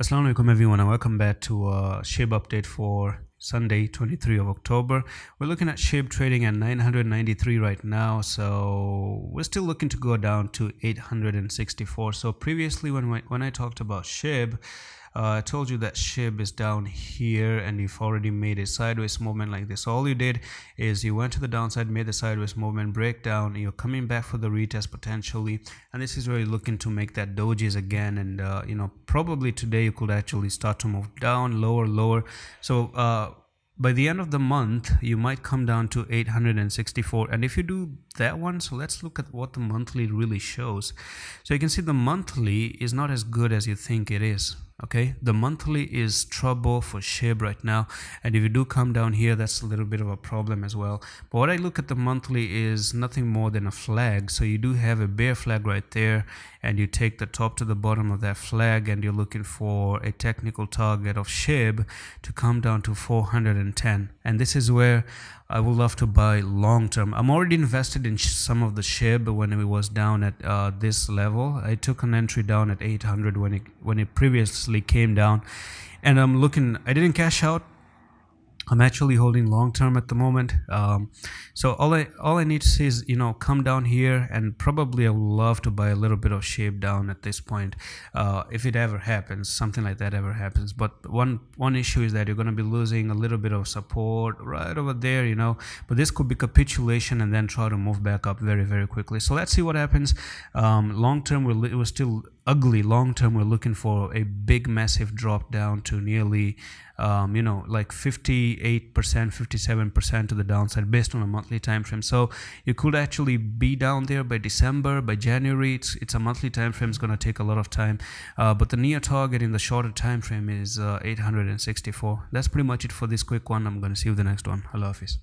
Assalamu alaikum everyone and welcome back to SHIB update for Sunday 23 of October. We're looking at SHIB trading at 993 right now, so we're still looking to go down to 864. So previously when I talked about SHIB, I told you that SHIB is down here and you've already made a sideways movement like this. So all you did is you went to the downside, made the sideways movement, breakdown, you're coming back for the retest potentially, and this is where you're looking to make that dojis again. And probably today you could actually start to move down, lower. So by the end of the month you might come down to 864, and if you do that one, so let's look at what the monthly really shows. So you can see the monthly is not as good as you think it is. Okay, the monthly is trouble for SHIB right now, and if you do come down here, that's a little bit of a problem as well. But what I look at the monthly is nothing more than a flag. So you do have a bear flag right there, and you take the top to the bottom of that flag, and you're looking for a technical target of SHIB to come down to 410, and this is where I would love to buy long term. I'm already invested in some of the SHIB when it was down at this level. I took an entry down at 800 when it previously came down, and I didn't cash out. I'm actually holding long term at the moment. So all I need to say is, come down here, and probably I would love to buy a little bit of SHIB down at this point, if it ever happens, something like that ever happens. But one issue is that you're going to be losing a little bit of support right over there, but this could be capitulation and then try to move back up very, very quickly. So let's see what happens. Long term, we're still ugly. Long term, we're looking for a big massive drop down to nearly like 58%, 57% to the downside based on a monthly time frame. So you could actually be down there by December, by January. It's a monthly time frame. It's going to take a lot of time, but the near target in the shorter time frame is 864. That's pretty much it for this quick one. I'm going to see you the next one. Allah Hafiz.